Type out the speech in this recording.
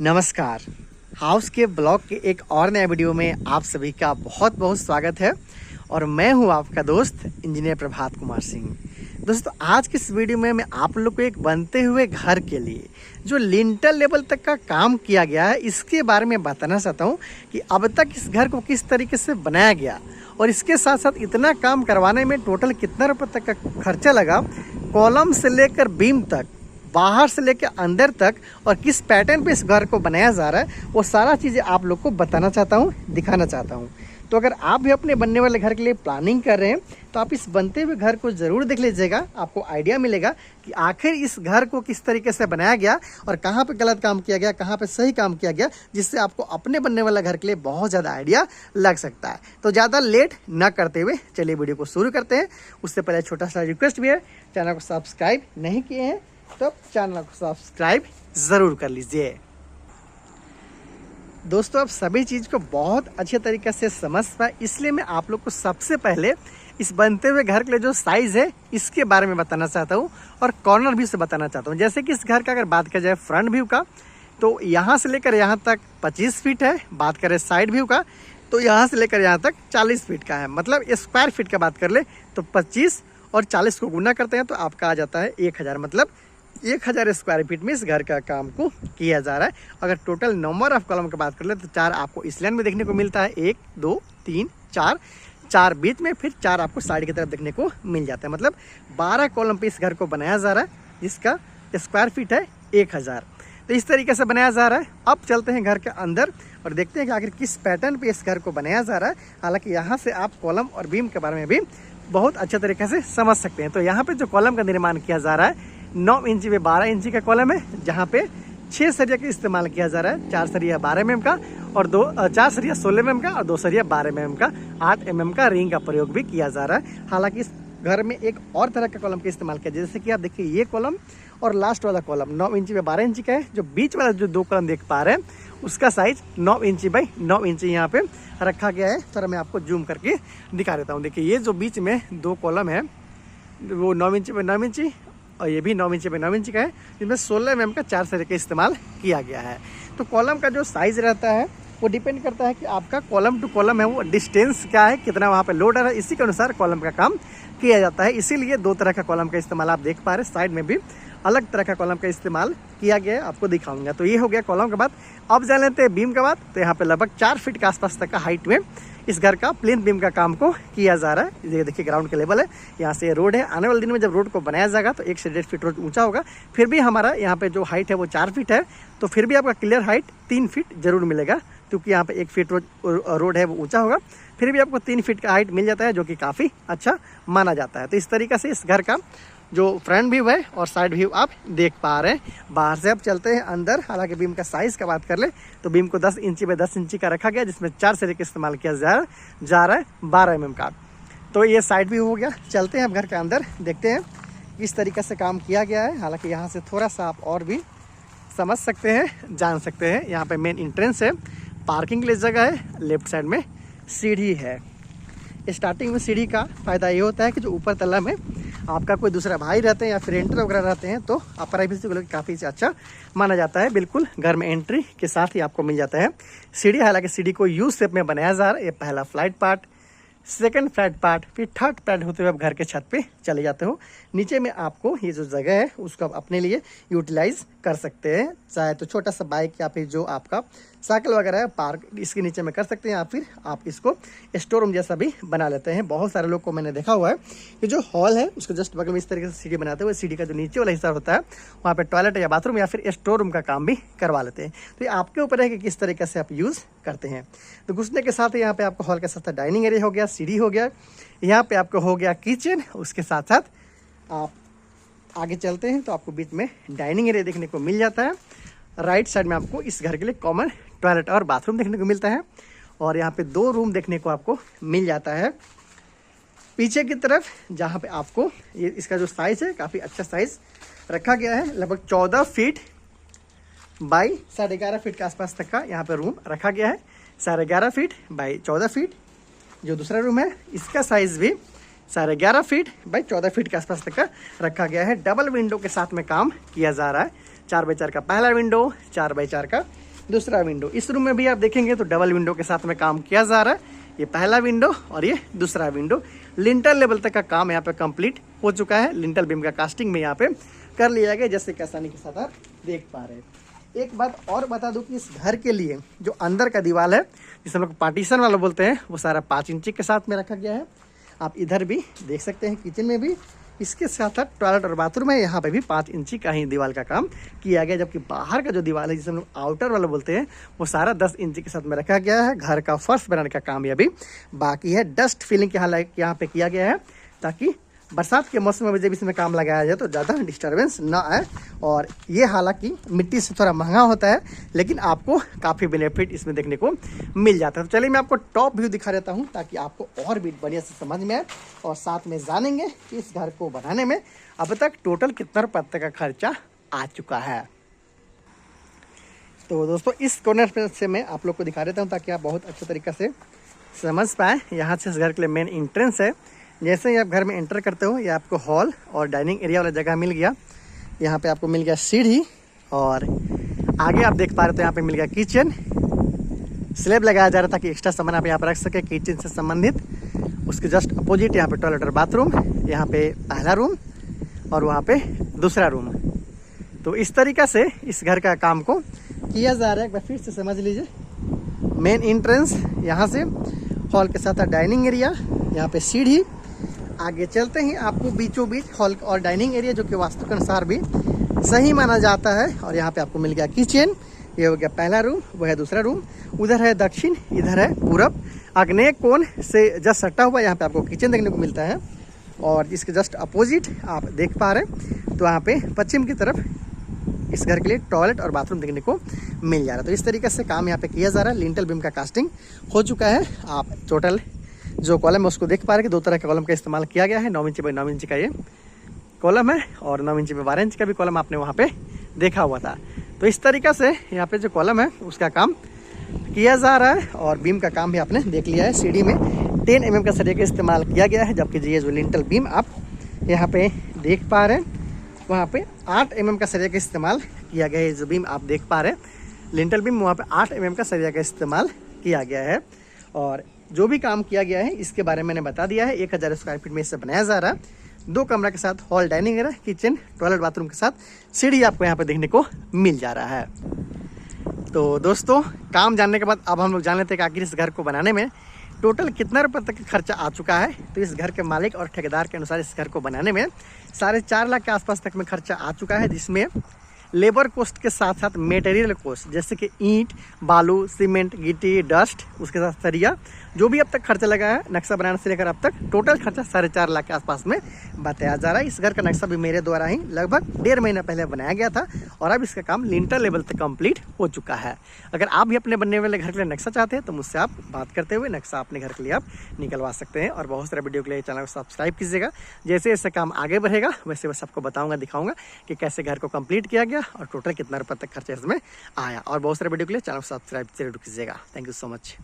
नमस्कार। हाउस के ब्लॉग के एक और नए वीडियो में आप सभी का बहुत बहुत स्वागत है और मैं हूं आपका दोस्त इंजीनियर प्रभात कुमार सिंह। दोस्तों, आज के इस वीडियो में मैं आप लोग को एक बनते हुए घर के लिए जो लिंटर लेवल तक का काम किया गया है इसके बारे में बताना चाहता हूं कि अब तक इस घर को किस तरीके से बनाया गया और इसके साथ साथ इतना काम करवाने में टोटल कितना रुपये तक का खर्चा लगा, कॉलम से लेकर बीम तक, बाहर से लेकर अंदर तक और किस पैटर्न पे इस घर को बनाया जा रहा है, वो सारा चीज़ें आप लोग को बताना चाहता हूँ, दिखाना चाहता हूँ। तो अगर आप भी अपने बनने वाले घर के लिए प्लानिंग कर रहे हैं तो आप इस बनते हुए घर को ज़रूर देख लीजिएगा। आपको आइडिया मिलेगा कि आखिर इस घर को किस तरीके से बनाया गया और कहाँ पे गलत काम किया गया, कहाँ पे सही काम किया गया, जिससे आपको अपने बनने वाला घर के लिए बहुत ज़्यादा आइडिया लग सकता है। तो ज़्यादा लेट ना करते हुए चलिए वीडियो को शुरू करते हैं। उससे पहले छोटा सा रिक्वेस्ट भी है, चैनल को सब्सक्राइब नहीं किए हैं तो चैनल को सब्सक्राइब ज़रूर कर लीजिए। दोस्तों, आप सभी चीज़ को बहुत अच्छे तरीके से समझ पाए, इसलिए मैं आप लोग को सबसे पहले इस बनते हुए घर के लिए जो साइज़ है इसके बारे में बताना चाहता हूँ और कॉर्नर व्यू से बताना चाहता हूँ। जैसे कि इस घर का अगर बात किया जाए फ्रंट व्यू का तो यहाँ से लेकर यहाँ तक 25 फीट है। बात करें साइड व्यू का तो यहाँ से लेकर यहाँ तक 40 फीट का है। मतलब स्क्वायर फीट का बात कर ले तो 25 और 40 को गुना करते हैं तो आपका आ जाता है 1000। मतलब 1000 स्क्वायर फीट में इस घर का काम को किया जा रहा है। अगर टोटल नंबर ऑफ कॉलम की बात कर ले तो 4 आपको इस लाइन में देखने को मिलता है, 1 2 3 4 बीच में, फिर 4 आपको साइड की तरफ देखने को मिल जाता है। मतलब 12 कॉलम पे इस घर को बनाया जा रहा है जिसका स्क्वायर फीट है 1000। तो इस तरीके से बनाया जा रहा है। अब चलते हैं घर के अंदर और देखते हैं कि आखिर किस पैटर्न पे इस घर को बनाया जा रहा है। हालांकि यहाँ से आप कॉलम और बीम के बारे में भी बहुत अच्छे तरीके से समझ सकते हैं। तो यहाँ पे जो कॉलम का निर्माण किया जा रहा है 9 इंची में 12 इंची का कॉलम है, जहाँ पे 6 सरिया का इस्तेमाल किया जा रहा है। 4 सरिया 12 mm का और 4 सरिया 16 mm का और 2 सरिया 12 mm का, 8 mm का रिंग का प्रयोग भी किया जा रहा है। हालांकि इस घर में एक और तरह का कॉलम का इस्तेमाल किया, जैसे कि आप देखिए ये कॉलम और लास्ट वाला कॉलम 9 इंची में 12 इंची का है। जो बीच वाला जो 2 कॉलम देख पा रहे हैं उसका साइज 9 इंची बाई 9 इंची यहाँ पे रखा गया है। सर मैं आपको जूम करके दिखा देता हूँ। देखिए ये जो बीच में 2 कॉलम है वो 9 इंची बाई 9 इंची और ये भी 9 इंची बाई 9 इंची का है, जिसमें 16 mm का 4 सरिया का इस्तेमाल किया गया है। तो कॉलम का जो साइज़ रहता है वो डिपेंड करता है कि आपका कॉलम टू कॉलम है वो डिस्टेंस क्या है, कितना वहाँ पे लोड है, इसी के अनुसार कॉलम का काम किया जाता है। इसीलिए 2 तरह का कॉलम का इस्तेमाल आप देख पा रहे हैं। साइड में भी अलग तरह का कॉलम का इस्तेमाल किया गया है, आपको दिखाऊंगा। तो ये हो गया कॉलम का बात। अब जान लेते हैं बीम का बात। तो यहाँ पे लगभग 4 फीट के आसपास तक का हाइट में इस घर का प्लेन बीम का काम को किया जा रहा है। ये देखिए ग्राउंड के लेवल है, यहाँ से रोड है। आने वाले दिन में जब रोड को बनाया जाएगा तो 1 से 1.5 फीट रोड ऊंचा होगा। फिर भी हमारा यहाँ पे जो हाइट है वो 4 फीट है, तो फिर भी आपका क्लियर हाइट 3 फीट जरूर मिलेगा, क्योंकि यहाँ पे 1 फीट रोड है वो ऊंचा होगा। फिर भी आपको 3 फीट का हाइट मिल जाता है, जो कि काफ़ी अच्छा माना जाता है। तो इस तरीके से इस घर का जो फ्रंट व्यू है और साइड व्यू आप देख पा रहे हैं। बाहर से अब चलते हैं अंदर। हालांकि बीम का साइज़ का बात कर ले तो बीम को 10 इंची बाई 10 इंची का रखा गया, जिसमें 4 सरिया का इस्तेमाल किया जा रहा है 12 mm का। तो ये साइड व्यू हो गया। चलते हैं अब घर के अंदर, देखते हैं किस तरीके से काम किया गया है। हालांकि यहाँ से थोड़ा सा आप और भी समझ सकते हैं, जान सकते हैं। यहाँ पर मेन इंट्रेंस है, पार्किंग के लिए जगह है, लेफ्ट साइड में सीढ़ी है। स्टार्टिंग में सीढ़ी का फ़ायदा ये होता है कि जो ऊपर तल्ला में आपका कोई दूसरा भाई रहते हैं या फिर रेंटर वगैरह रहते हैं तो आप प्राइवेसी को लेकर काफ़ी अच्छा माना जाता है। बिल्कुल घर में एंट्री के साथ ही आपको मिल जाता है सीढ़ी। हालांकि सीढ़ी को यू शेप में बनाया जा रहा है। ये पहला flight part, second flat part, फिर थर्ड फ्लैट होते हुए आप घर के छत पे चले जाते हो। नीचे में आपको ये जो जगह है उसको आप अपने लिए यूटिलाइज कर सकते हैं, चाहे तो छोटा सा बाइक या फिर जो आपका साइकिल वगैरह है पार्क इसके नीचे में कर सकते हैं, या फिर आप इसको स्टोर रूम जैसा भी बना लेते हैं। बहुत सारे लोग को मैंने देखा हुआ है कि जो हॉल है उसको जस्ट बगल में इस तरीके से सीढ़ी बनाते हुए सीढ़ी का जो नीचे वाला हिस्सा होता है वहाँ पर टॉयलेट या बाथरूम या फिर स्टोर रूम का काम भी करवा लेते हैं। तो ये आपके ऊपर है कि किस तरीके से आप यूज़ करते हैं। तो घुसने के साथ यहाँ पे आपको हॉल के साथ डाइनिंग एरिया हो गया, सीढ़ी हो गया, यहाँ पे आपको हो गया किचन। उसके साथ साथ आप आगे चलते हैं तो आपको बीच में डाइनिंग एरिया देखने को मिल जाता है। राइट साइड में आपको इस घर के लिए कॉमन टॉयलेट और बाथरूम देखने को मिलता है और यहाँ पे 2 रूम देखने को आपको मिल जाता है। पीछे की तरफ जहाँ पे आपको ये इसका जो साइज़ है काफ़ी अच्छा साइज़ रखा गया है। लगभग 14 फीट बाई 11.5 फीट के आसपास तक का यहाँ पे रूम रखा गया है। 11.5 फीट बाई 14 फीट जो दूसरा रूम है इसका साइज़ भी 11.5 फीट बाई 14 फीट के आसपास तक का रखा गया है। 2 विंडो के साथ में काम किया जा रहा है। 4x4 का पहला विंडो, 4x4 का दूसरा विंडो। इस रूम में भी आप देखेंगे तो डबल विंडो के साथ में काम किया जा रहा है। ये पहला विंडो और ये दूसरा विंडो। लिंटर लेवल तक का काम यहाँ पे कंप्लीट हो चुका है। लिंटर बीम का कास्टिंग में यहाँ पे कर लिया गया, जैसे कि आसानी के साथ आप देख पा रहे हैं। एक बात और बता दूं कि इस घर के लिए जो अंदर का दीवार है, जिसे हम लोग पार्टीशन वाला बोलते हैं, वो सारा 5 इंची के साथ में रखा गया है। आप इधर भी देख सकते हैं, किचन में भी। इसके साथ साथ टॉयलेट और बाथरूम है, यहाँ पे भी 5 इंची का ही दीवार का काम किया गया। जबकि बाहर का जो दीवार है, जिसे हम लोग आउटर वाला बोलते हैं, वो सारा 10 इंची के साथ में रखा गया है। घर का फर्श बनाने का काम ये भी बाकी है। डस्ट फिलिंग यहाँ पे किया गया है, ताकि बरसात के मौसम में जब इसमें काम लगाया जाए तो ज़्यादा डिस्टर्बेंस ना आए। और ये हालांकि मिट्टी से थोड़ा महंगा होता है, लेकिन आपको काफ़ी बेनिफिट इसमें देखने को मिल जाता है। तो चलिए मैं आपको टॉप व्यू दिखा देता हूँ, ताकि आपको और भी बढ़िया से समझ में आए और साथ में जानेंगे कि इस घर को बनाने में अब तक टोटल कितना रुपये तक का खर्चा आ चुका है। तो दोस्तों, इस कॉर्नर से मैं आप लोग को दिखा देता हूँ, ताकि आप बहुत अच्छे तरीके से समझ पाएँ। यहाँ से इस घर के लिए मेन एंट्रेंस है। जैसे ही आप घर में एंटर करते हो, ये आपको हॉल और डाइनिंग एरिया वाला जगह मिल गया। यहाँ पे आपको मिल गया सीढ़ी, और आगे आप देख पा रहे हो यहाँ पे मिल गया किचन। स्लैब लगाया जा रहा था कि एक्स्ट्रा सामान आप यहाँ पर रख सके किचन से संबंधित। उसके जस्ट अपोजिट यहाँ पे टॉयलेट और बाथरूम, यहाँ पे पहला रूम और वहाँ पे दूसरा रूम। तो इस तरीका से इस घर का काम को किया जा रहा है। एक बार फिर से समझ लीजिए। मेन एंट्रेंस यहाँ से, हॉल के साथ डाइनिंग एरिया, यहाँ पे सीढ़ी। आगे चलते ही आपको बीचों बीच हॉल और डाइनिंग एरिया, जो कि वास्तु के अनुसार भी सही माना जाता है। और यहाँ पे आपको मिल गया किचन। ये हो गया पहला रूम, वो है दूसरा रूम। उधर है दक्षिण, इधर है पूरब। आग्नेय कोण से जस्ट सटा हुआ यहाँ पे आपको किचन देखने को मिलता है। और इसके जस्ट अपोजिट आप देख पा रहे हैं, तो यहाँ पे पश्चिम की तरफ इस घर के लिए टॉयलेट और बाथरूम देखने को मिल जा रहा है। तो इस तरीके से काम यहाँ पे किया जा रहा है। लिंटल बीम का कास्टिंग हो चुका है। आप टोटल जो कॉलम है उसको देख पा रहे हैं कि 2 तरह के कॉलम का इस्तेमाल किया गया है। 9 इंची बाई 9 इंची का ये कॉलम है, और 9 इंची बाई 12 इंच का भी कॉलम आपने वहाँ पे देखा हुआ था। तो इस तरीका से यहाँ पे जो कॉलम है उसका काम किया जा रहा है। और बीम का काम भी आपने देख लिया है। सीढ़ी में 10 mm का सरिया का इस्तेमाल किया गया है, जबकि ये जो लिंटल बीम आप यहाँ पे देख पा रहे हैं, वहाँ पे 8 mm का सरिया का इस्तेमाल किया गया है। जो बीम आप देख पा रहे हैं लिंटल बीम, वहाँ पे 8 mm का सरिया का इस्तेमाल किया गया है। और जो भी काम किया गया है इसके बारे में मैंने बता दिया है। 1000 स्क्वायर फीट में इसे बनाया जा रहा है। 2 कमरा के साथ hall, dining area, kitchen, toilet, bathroom के साथ सीढ़ी आपको यहाँ पे देखने को मिल जा रहा है। तो दोस्तों, काम जानने के बाद अब हम लोग जान लेते हैं कि आखिर इस घर को बनाने में टोटल कितना रुपये तक खर्चा आ चुका है। तो इस घर के मालिक और ठेकेदार के अनुसार इस घर को बनाने में 4.5 लाख के आसपास तक में खर्चा आ चुका है, जिसमें लेबर कॉस्ट के साथ साथ मटेरियल कॉस्ट, जैसे कि ईंट, बालू, सीमेंट, गिट्टी, डस्ट, उसके साथ सरिया, जो भी अब तक खर्चा लगा है नक्शा बनाने से लेकर अब तक टोटल खर्चा 4.5 लाख के आसपास में बताया जा रहा है। इस घर का नक्शा भी मेरे द्वारा ही लगभग 1.5 महीना पहले बनाया गया था, और अब इसका काम लिंटर लेवल तक कंप्लीट हो चुका है। अगर आप भी अपने बनने वाले घर के लिए नक्शा चाहते हैं तो मुझसे आप बात करते हुए नक्शा अपने घर के लिए आप निकलवा सकते हैं। और बहुत सारे वीडियो के लिए चैनल को सब्सक्राइब कीजिएगा। जैसे जैसे काम आगे बढ़ेगा वैसे वैसे आपको बताऊंगा, दिखाऊंगा कि कैसे घर को कंप्लीट किया गया और टोटल कितना रुपये तक खर्चा इसमें आया। और बहुत सारे वीडियो के लिए चैनल को सब्सक्राइब जरूर कीजिएगा। Thank you so much.